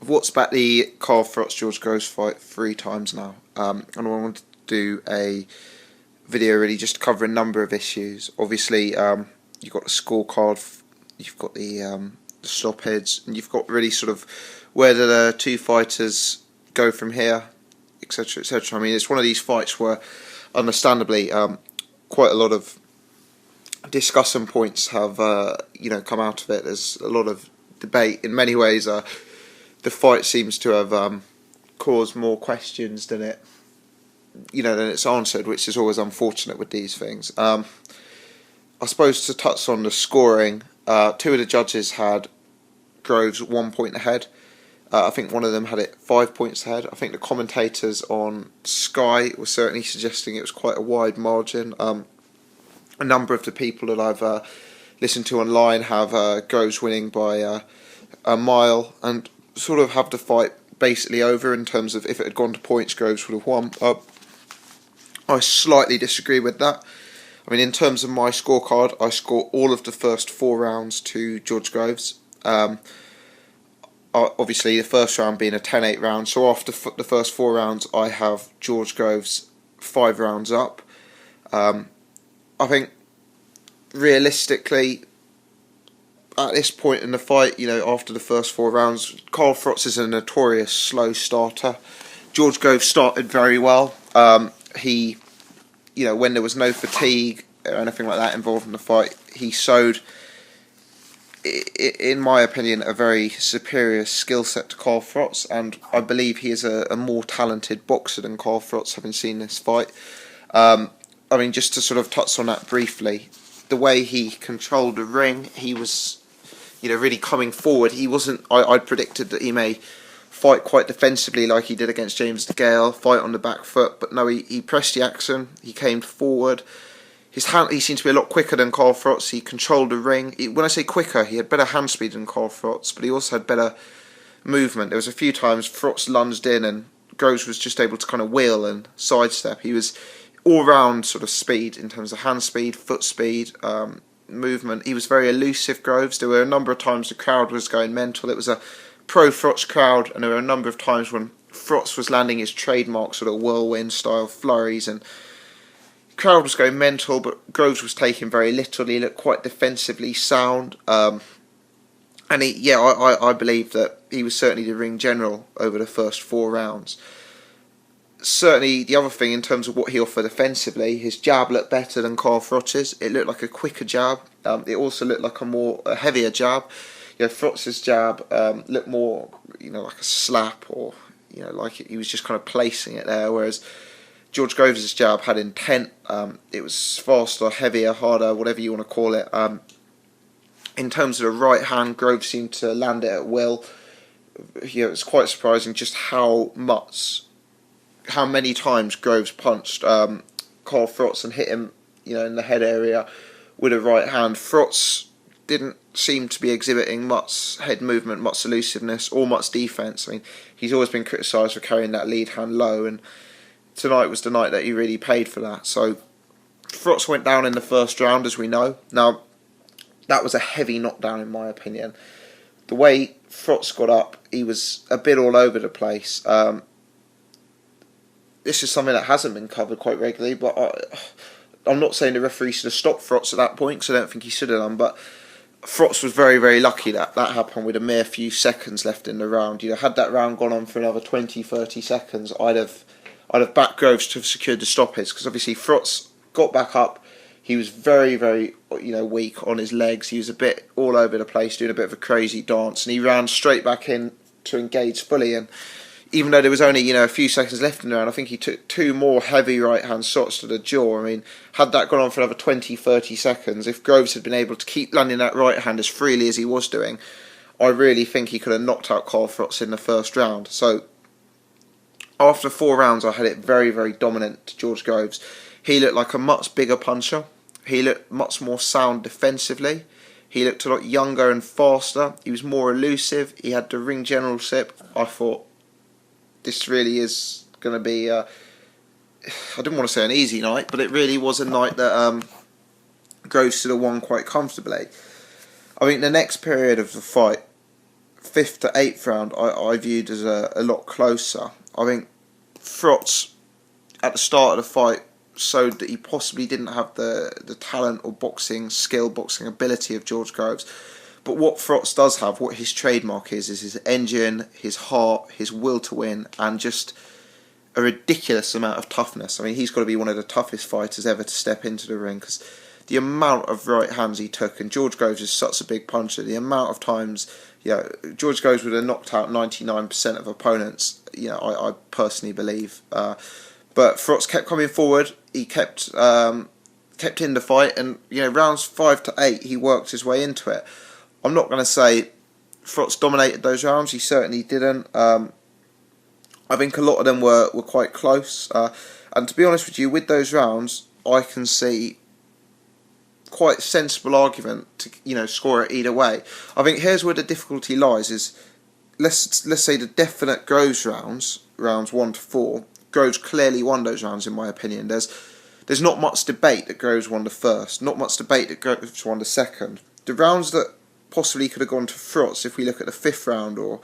I've watched back the Froch Vs George Groves fight 3 times now, and I wanted to do a video really just to cover a number of issues. Obviously, you've got the scorecard, you've got the stoppage, and you've got really sort of where do the two fighters go from here, etc., etc. I mean, it's one of these fights where, understandably, quite a lot of discussion points have come out of it. There's a lot of debate. In many ways, the fight seems to have caused more questions than it's answered, which is always unfortunate with these things. I suppose to touch on the scoring, two of the judges had Groves 1 point ahead. I think one of them had it 5 points ahead. I think the commentators on Sky were certainly suggesting it was quite a wide margin. A number of the people that I've listened to online have Groves winning by a mile, and sort of have the fight basically over in terms of if it had gone to points, Groves would have won. I slightly disagree with that. I mean, in terms of my scorecard, I score all of the first 4 rounds to George Groves. Obviously, the first round being a 10-8 round, so after the first 4 rounds, I have George Groves 5 rounds up. I think, realistically, at this point in the fight, after the first 4 rounds, Froch is a notorious slow starter. George Groves started very well. He, when there was no fatigue or anything like that involved in the fight, he showed, in my opinion, a very superior skill set to Froch, and I believe he is a more talented boxer than Froch, having seen this fight. I mean, just to sort of touch on that briefly, the way he controlled the ring, he was, really coming forward. He wasn't. I'd predicted that he may fight quite defensively, like he did against James DeGale, fight on the back foot, but no, he pressed the action. He came forward. He seemed to be a lot quicker than Froch. He controlled the ring. When I say quicker, he had better hand speed than Froch, but he also had better movement. There was a few times Froch lunged in and Groves was just able to kind of wheel and sidestep. He was all-round sort of speed in terms of hand speed, foot speed, movement. He was very elusive, Groves. There were a number of times the crowd was going mental. It was a pro-Froch crowd, and there were a number of times when Froch was landing his trademark sort of whirlwind-style flurries, and the crowd was going mental, but Groves was taking very little. He looked quite defensively sound, and I believe that he was certainly the ring general over the first 4 rounds. Certainly, the other thing in terms of what he offered offensively, his jab looked better than Froch's. It looked like a quicker jab. It also looked like a heavier jab. Froch's jab looked more, like a slap, or like he was just kind of placing it there. Whereas George Groves' jab had intent. It was faster, heavier, harder, whatever you want to call it. In terms of the right hand, Groves seemed to land it at will. It's quite surprising just how many times Groves punched Froch and hit him, in the head area with a right hand. Froch didn't seem to be exhibiting much head movement, much elusiveness, or much defence. I mean, he's always been criticised for carrying that lead hand low, and tonight was the night that he really paid for that. So Froch went down in the first round, as we know. Now, that was a heavy knockdown in my opinion. The way Froch got up, he was a bit all over the place. This is something that hasn't been covered quite regularly, but I'm not saying the referee should have stopped Froch at that point, because I don't think he should have done, but Froch was very, very lucky that happened with a mere few seconds left in the round. Had that round gone on for another 20, 30 seconds, I'd have backed Groves to have secured the stoppage, because obviously Froch got back up. He was very, very, weak on his legs. He was a bit all over the place, doing a bit of a crazy dance, and he ran straight back in to engage fully. And even though there was only, a few seconds left in the round, I think he took 2 more heavy right-hand shots to the jaw. I mean, had that gone on for another 20, 30 seconds, if Groves had been able to keep landing that right hand as freely as he was doing, I really think he could have knocked out Froch in the first round. So, after 4 rounds, I had it very, very dominant to George Groves. He looked like a much bigger puncher. He looked much more sound defensively. He looked a lot younger and faster. He was more elusive. He had the ring generalship. I thought, this really is going to be, I didn't want to say an easy night, but it really was a night that Groves should have won quite comfortably. I think the next period of the fight, fifth to eighth round I viewed as a lot closer. I think Froch at the start of the fight showed that he possibly didn't have the talent or boxing skill, boxing ability of George Groves. But what Froch does have, what his trademark is his engine, his heart, his will to win, and just a ridiculous amount of toughness. I mean, he's got to be one of the toughest fighters ever to step into the ring, because the amount of right hands he took, and George Groves is such a big puncher, the amount of times, George Groves would have knocked out 99% of opponents, I personally believe. But Froch kept coming forward, he kept in the fight, and rounds 5 to 8 he worked his way into it. I'm not going to say Froch dominated those rounds, he certainly didn't. I think a lot of them were quite close, and to be honest with you, with those rounds I can see quite a sensible argument to score it either way. I think here's where the difficulty lies: is let's say the definite Groves rounds 1 to 4. Groves clearly won those rounds in my opinion. There's not much debate that Groves won the first, not much debate that Groves won the second. The rounds that possibly could have gone to Froch, if we look at the 5th round or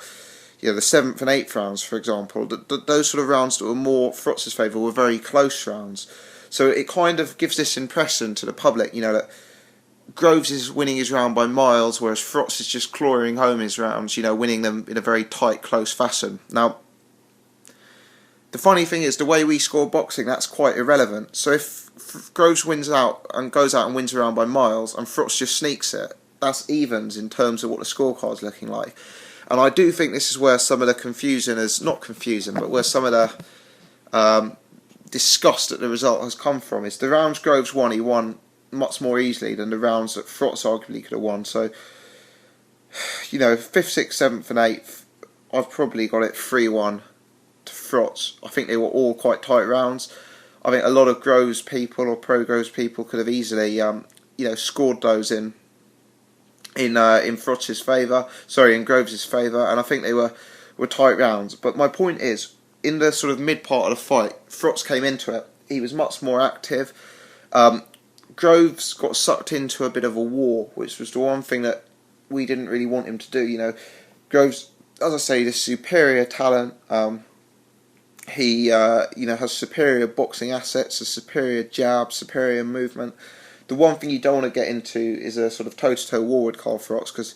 the 7th and 8th rounds, for example, those sort of rounds that were more Froch's favour were very close rounds. So it kind of gives this impression to the public, that Groves is winning his round by miles, whereas Froch is just clawing home his rounds, winning them in a very tight, close fashion. Now, the funny thing is, the way we score boxing, that's quite irrelevant. So if Groves wins out and goes out and wins a round by miles, and Froch just sneaks it, that's evens in terms of what the scorecard's looking like. And I do think this is where some of the confusion is, not confusing, but where some of the disgust at the result has come from, is the rounds Groves won, he won much more easily than the rounds that Froch arguably could have won. So, 5th, 6th, 7th and 8th, I've probably got it 3-1 to Froch. I think they were all quite tight rounds. I think a lot of Groves people or pro-Groves people could have easily, scored those in Froch's favour, in Groves' favour, and I think they were tight rounds. But my point is, in the sort of mid part of the fight, Froch came into it. He was much more active. Groves got sucked into a bit of a war, which was the one thing that we didn't really want him to do. Groves, as I say, this superior talent. He has superior boxing assets, a superior jab, superior movement. The one thing you don't want to get into is a sort of toe-to-toe war with Carl Froch, because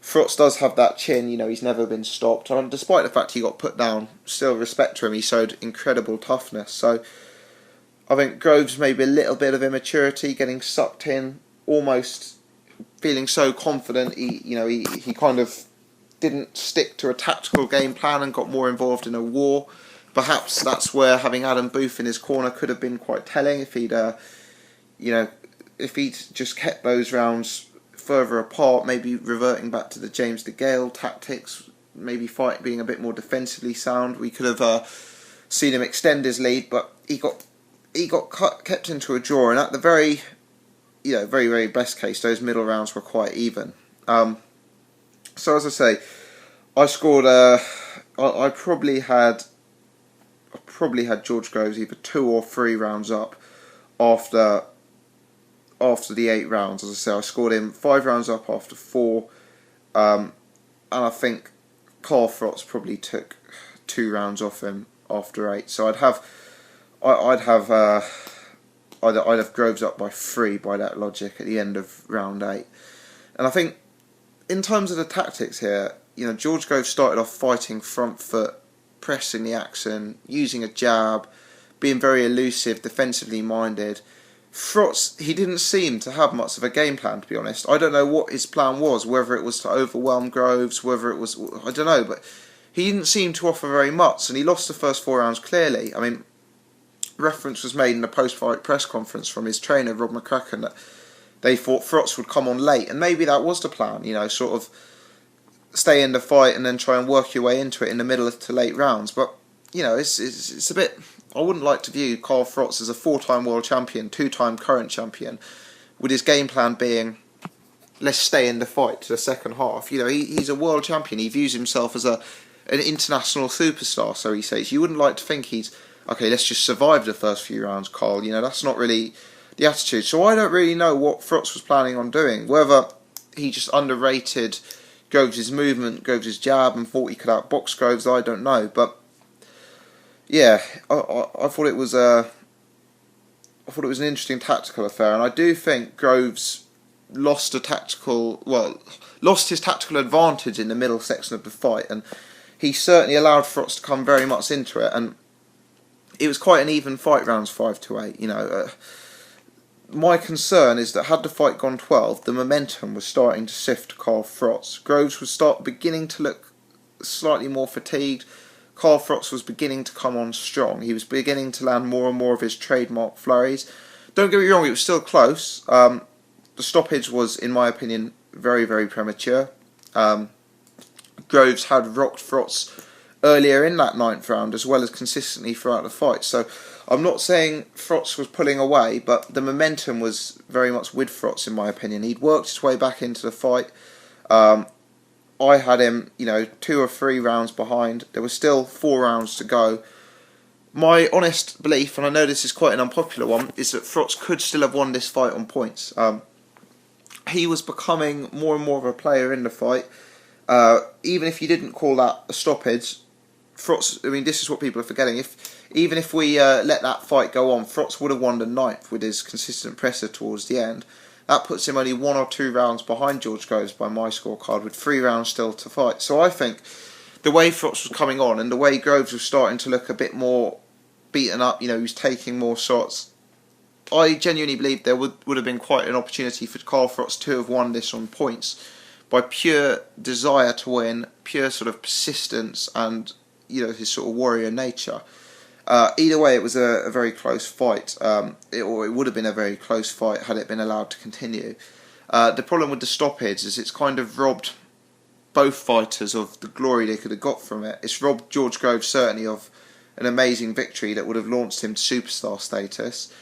Froch does have that chin, he's never been stopped. And despite the fact he got put down, still respect to him, he showed incredible toughness. So I think Groves maybe a little bit of immaturity, getting sucked in, almost feeling so confident, he kind of didn't stick to a tactical game plan and got more involved in a war. Perhaps that's where having Adam Booth in his corner could have been quite telling, if he'd just kept those rounds further apart, maybe reverting back to the James DeGale tactics, maybe fight being a bit more defensively sound, we could have seen him extend his lead. But he got kept into a draw, and at the very very best case, those middle rounds were quite even. So as I say, I scored I probably had George Groves either 2 or 3 rounds up after the 8 rounds. As I say, I scored him 5 rounds up after 4, and I think Carl Froch probably took 2 rounds off him after 8. So I'd have Groves up by 3 by that logic at the end of round 8. And I think in terms of the tactics here, George Groves started off fighting front foot, pressing the action, using a jab, being very elusive, defensively minded. Froch, he didn't seem to have much of a game plan, to be honest. I don't know what his plan was, whether it was to overwhelm Groves, whether it was, I don't know, but he didn't seem to offer very much, and he lost the first 4 rounds clearly. I mean, reference was made in the post-fight press conference from his trainer, Rob McCracken, that they thought Froch would come on late, and maybe that was the plan, sort of stay in the fight and then try and work your way into it in the middle to late rounds. But, it's a bit, I wouldn't like to view Carl Froch as a 4-time world champion, 2-time current champion, with his game plan being, let's stay in the fight to the second half. He's a world champion. He views himself as an international superstar, so he says. You wouldn't like to think he's, okay, let's just survive the first few rounds, Carl. That's not really the attitude. So I don't really know what Froch was planning on doing, whether he just underrated Groves' movement, Groves' jab, and thought he could outbox Groves. I don't know, but yeah, I thought it was an interesting tactical affair, and I do think Groves lost his tactical advantage in the middle section of the fight, and he certainly allowed Froch to come very much into it, and it was quite an even fight, rounds 5 to 8. My concern is that had the fight gone 12, the momentum was starting to shift to Carl Froch. Groves was beginning to look slightly more fatigued. Carl Froch was beginning to come on strong. He was beginning to land more and more of his trademark flurries. Don't get me wrong, it was still close. The stoppage was, in my opinion, very, very premature. Groves had rocked Froch earlier in that 9th round, as well as consistently throughout the fight. So I'm not saying Froch was pulling away, but the momentum was very much with Froch, in my opinion. He'd worked his way back into the fight. I had him, 2 or 3 rounds behind. There were still 4 rounds to go. My honest belief, and I know this is quite an unpopular one, is that Froch could still have won this fight on points. He was becoming more and more of a player in the fight. Even if you didn't call that a stoppage, Froch, this is what people are forgetting. Even if we let that fight go on, Froch would have won the 9th with his consistent pressure towards the end. That puts him only 1 or 2 rounds behind George Groves by my scorecard, with 3 rounds still to fight. So I think the way Froch was coming on, and the way Groves was starting to look a bit more beaten up, he was taking more shots, I genuinely believe there would have been quite an opportunity for Carl Froch to have won this on points by pure desire to win, pure sort of persistence, and his sort of warrior nature. Either way, it was a very close fight, it would have been a very close fight had it been allowed to continue. The problem with the stoppage is it's kind of robbed both fighters of the glory they could have got from it. It's robbed George Groves certainly of an amazing victory that would have launched him to superstar status.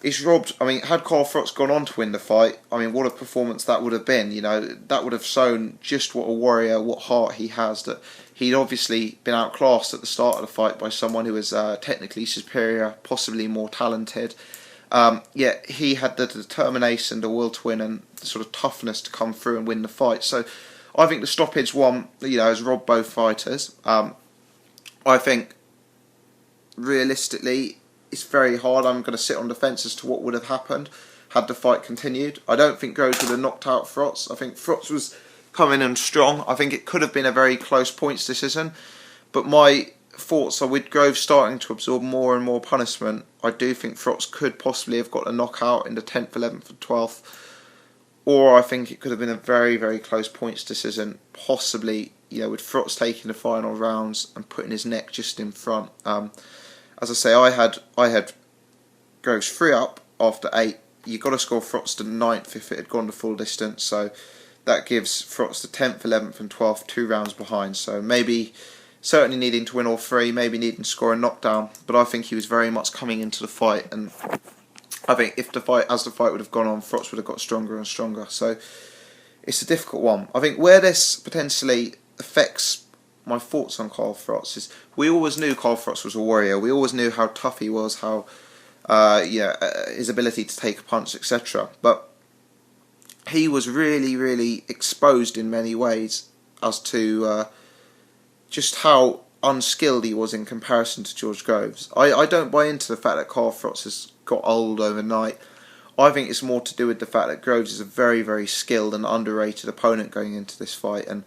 It's robbed, had Carl Froch gone on to win the fight, what a performance that would have been. That would have shown just what a warrior, what heart he has, that he'd obviously been outclassed at the start of the fight by someone who was technically superior, possibly more talented. Yet he had the determination, the will to win, and the sort of toughness to come through and win the fight. So I think the stoppage one, has robbed both fighters. I think, realistically, it's very hard. I'm going to sit on the fence as to what would have happened had the fight continued. I don't think Groves would have knocked out Froch. I think Froch was coming in strong. I think it could have been a very close points decision. But my thoughts are, with Groves starting to absorb more and more punishment, I do think Froch could possibly have got a knockout in the 10th, 11th and 12th. Or I think it could have been a very, very close points decision, possibly, with Froch taking the final rounds and putting his neck just in front. As I say, I had Groves 3 up after 8. You've got to score Froch to the 9th if it had gone the full distance. So that gives Froch the 10th, 11th and 12th 2 rounds behind. So maybe certainly needing to win all 3, maybe needing to score a knockdown. But I think he was very much coming into the fight. And I think as the fight would have gone on, Froch would have got stronger and stronger. So it's a difficult one. I think where this potentially affects my thoughts on Carl Froch is, we always knew Carl Froch was a warrior. We always knew how tough he was, how his ability to take a punch, etc. But he was really, really exposed in many ways as to just how unskilled he was in comparison to George Groves. I don't buy into the fact that Carl Froch has got old overnight. I think it's more to do with the fact that Groves is a very, very skilled and underrated opponent going into this fight, and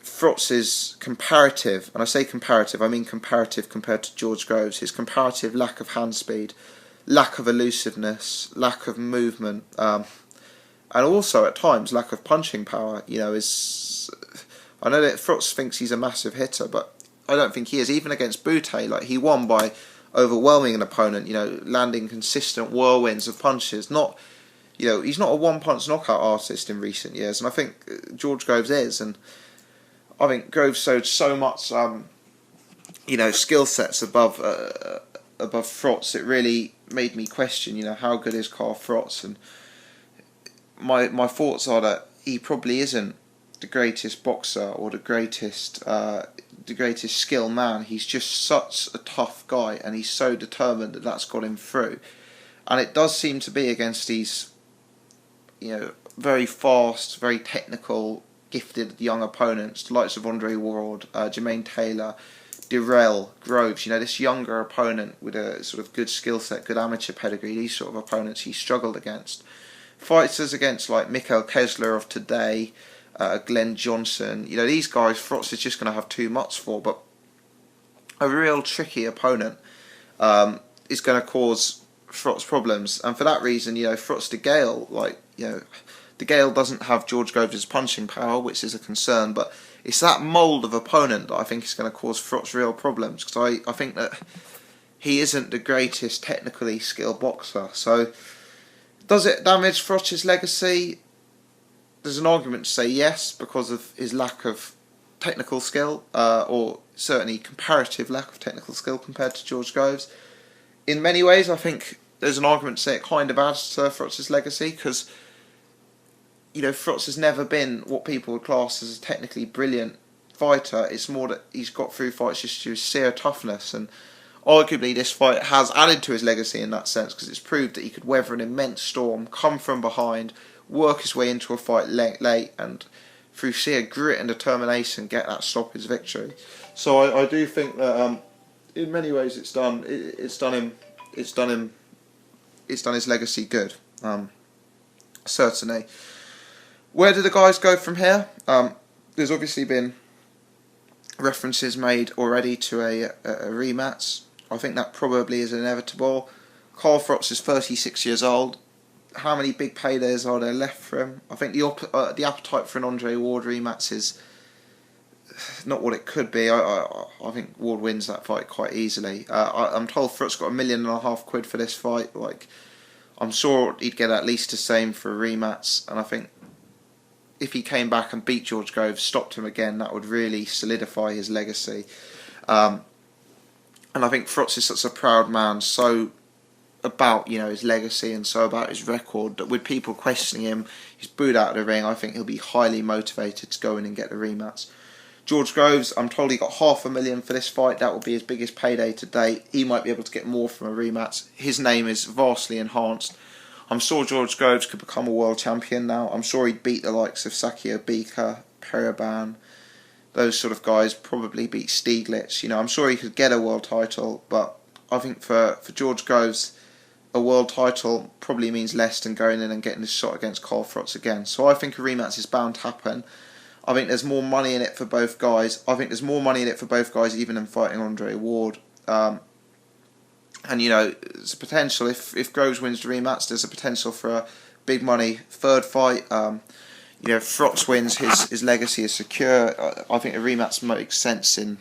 Froch's comparative, and I say comparative, I mean comparative compared to George Groves, his comparative lack of hand speed, lack of elusiveness, lack of movement, and also at times lack of punching power, is... I know that Froch thinks he's a massive hitter, but I don't think he is. Even against Bute, he won by overwhelming an opponent, landing consistent whirlwinds of punches. He's not a one-punch knockout artist in recent years, and I think George Groves is, and I think Groves showed so much, skill sets above Froch. It really made me question, how good is Carl Froch? And my thoughts are that he probably isn't the greatest boxer or the greatest skill man. He's just such a tough guy, and he's so determined that that's got him through. And it does seem to be against these, very fast, very technical, gifted young opponents, the likes of Andre Ward, Jermaine Taylor, Dirrell, Groves. This younger opponent with a sort of good skill set, good amateur pedigree. These sort of opponents he struggled against. Fighters against like Mikhail Kessler of today, Glenn Johnson. These guys Froch is just going to have too much for. But a real tricky opponent is going to cause Froch problems, and for that reason, Froch de Gale, de Gale doesn't have George Groves' punching power, which is a concern, but it's that mould of opponent that I think is going to cause Froch real problems, because I think that he isn't the greatest technically skilled boxer. So, does it damage Froch's legacy? There's an argument to say yes, because of his lack of technical skill, or certainly comparative lack of technical skill compared to George Groves. In many ways, I think there's an argument to say it kind of adds to Froch's legacy, because Froch has never been what people would class as a technically brilliant fighter. It's more that he's got through fights just through sheer toughness, and arguably this fight has added to his legacy in that sense, because it's proved that he could weather an immense storm, come from behind, work his way into a fight late, and through sheer grit and determination get that stoppage victory. So I do think that in many ways it's done his legacy good. Certainly. Where do the guys go from here? There's obviously been references made already to a rematch. I think that probably is inevitable. Carl Froch is 36 years old. How many big paydays are there left for him? I think the appetite for an Andre Ward rematch is not what it could be. I think Ward wins that fight quite easily. I'm told Froch got £1.5 million for this fight. I'm sure he'd get at least the same for a rematch, and I think if he came back and beat George Groves, stopped him again, that would really solidify his legacy. And I think Froch is such a proud man, so about his legacy and so about his record, that with people questioning him, he's booed out of the ring. I think he'll be highly motivated to go in and get the rematch. George Groves, I'm told he got $500,000 for this fight. That will be his biggest payday to date. He might be able to get more from a rematch. His name is vastly enhanced. I'm sure George Groves could become a world champion now. I'm sure he'd beat the likes of Sakio Bika, Periban, those sort of guys, probably beat Stieglitz. I'm sure he could get a world title, but I think for George Groves, a world title probably means less than going in and getting this shot against Carl Froch again. So I think a rematch is bound to happen. I think there's more money in it for both guys. I think there's more money in it for both guys even than fighting Andre Ward. And there's a potential, if Groves wins the rematch, there's a potential for a big money third fight. If Froch wins, his legacy is secure. I think a rematch makes sense in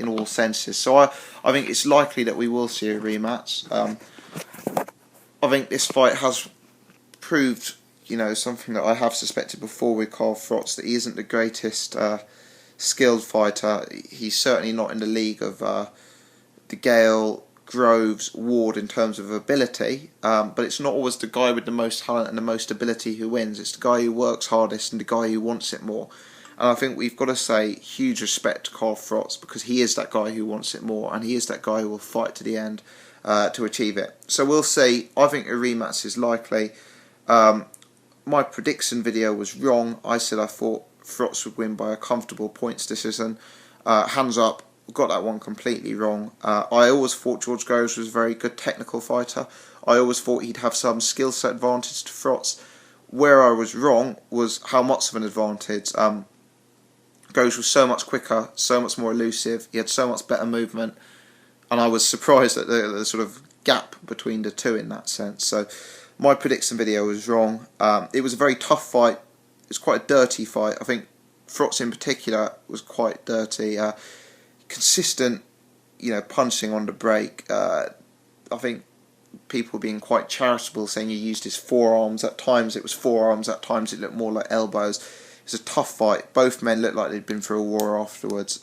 all senses. So I think it's likely that we will see a rematch. I think this fight has proved, something that I have suspected before with Carl Froch, that he isn't the greatest skilled fighter. He's certainly not in the league of de Gale, Groves, Ward in terms of ability, but it's not always the guy with the most talent and the most ability who wins. It's the guy who works hardest and the guy who wants it more. And I think we've got to say huge respect to Carl Froch, because he is that guy who wants it more, and he is that guy who will fight to the end to achieve it. So we'll see. I think a rematch is likely. My prediction video was wrong. I said I thought Froch would win by a comfortable points decision. Hands up. Got that one completely wrong. I always thought George Groves was a very good technical fighter. I always thought he'd have some skill set advantage to Froch. Where I was wrong was how much of an advantage. Groves was so much quicker, so much more elusive. He had so much better movement, and I was surprised at the sort of gap between the two in that sense. So my prediction video was wrong. It was a very tough fight. It was quite a dirty fight. I think Froch in particular was quite dirty. Consistent, punching on the break. I think people being quite charitable, saying he used his forearms. At times it was forearms, at times it looked more like elbows. It was a tough fight. Both men looked like they'd been through a war afterwards.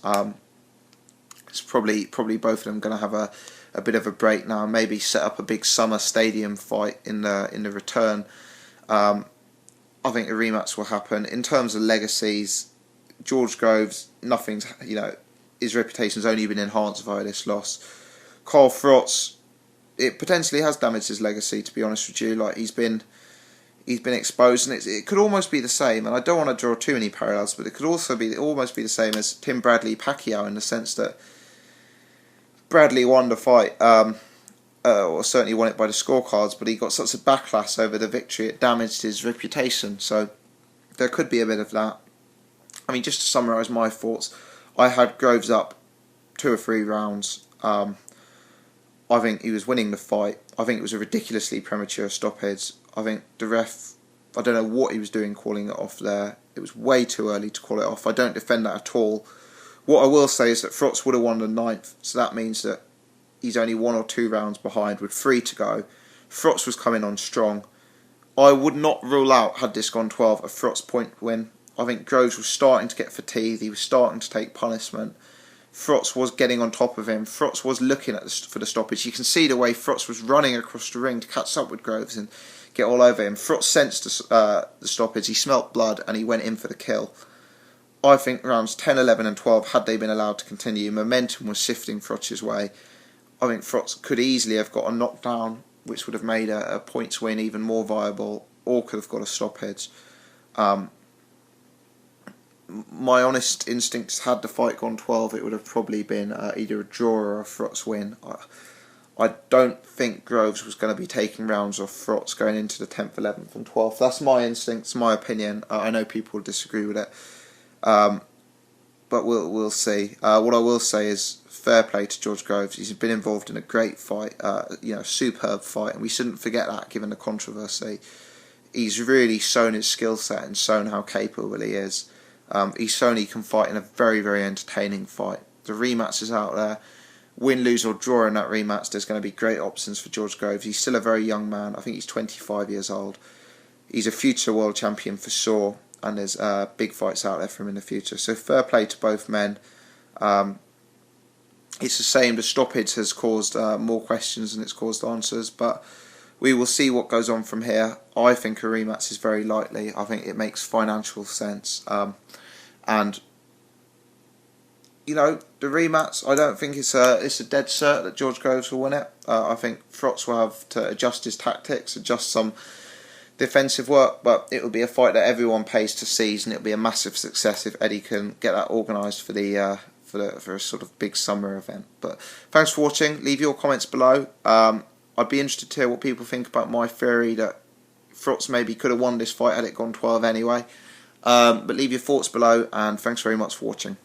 It's probably both of them going to have a bit of a break now, and maybe set up a big summer stadium fight in the return. I think a rematch will happen. In terms of legacies, George Groves, nothing's, his reputation's only been enhanced via this loss. Carl Froch, it potentially has damaged his legacy, to be honest with you. He's been he's been exposed, and it could almost be the same. And I don't want to draw too many parallels, but it could also be almost be the same as Tim Bradley Pacquiao, in the sense that Bradley won the fight, or certainly won it by the scorecards, but he got such a backlash over the victory, it damaged his reputation. So there could be a bit of that. I mean, just to summarise my thoughts, I had Groves up 2 or 3 rounds. I think he was winning the fight. I think it was a ridiculously premature stoppage. I think the ref, I don't know what he was doing calling it off there. It was way too early to call it off. I don't defend that at all. What I will say is that Froch would have won the 9th, so that means that he's only 1 or 2 rounds behind with 3 to go. Froch was coming on strong. I would not rule out, had this gone 12, a Froch point win. I think Groves was starting to get fatigued. He was starting to take punishment. Froch was getting on top of him. Froch was looking at for the stoppage. You can see the way Froch was running across the ring to catch up with Groves and get all over him. Froch sensed the stoppage. He smelt blood and he went in for the kill. I think rounds 10, 11 and 12, had they been allowed to continue, momentum was shifting Froch's way. I think Froch could easily have got a knockdown, which would have made a points win even more viable, or could have got a stoppage. My honest instincts, had the fight gone 12, it would have probably been either a draw or a Froch win. I don't think Groves was going to be taking rounds off Froch going into the 10th, 11th and 12th. That's my instincts, my opinion. I know people will disagree with it. But we'll see. What I will say is fair play to George Groves. He's been involved in a great fight, superb fight, and we shouldn't forget that given the controversy. He's really shown his skill set and shown how capable he is. He's shown he can fight in a very, very entertaining fight. The rematch is out there. Win, lose or draw in that rematch, there's going to be great options for George Groves. He's still a very young man. I think he's 25 years old. He's a future world champion for sure, and there's big fights out there for him in the future. So fair play to both men. It's the same. The stoppage has caused more questions than it's caused answers, but we will see what goes on from here. I think a rematch is very likely. I think it makes financial sense. And the rematch, I don't think it's a dead cert that George Groves will win it. I think Froch will have to adjust his tactics, adjust some defensive work, but it will be a fight that everyone pays to seize, and it will be a massive success if Eddie can get that organised for a sort of big summer event. But thanks for watching. Leave your comments below. I'd be interested to hear what people think about my theory that Froch maybe could have won this fight had it gone 12 anyway. But leave your thoughts below, and thanks very much for watching.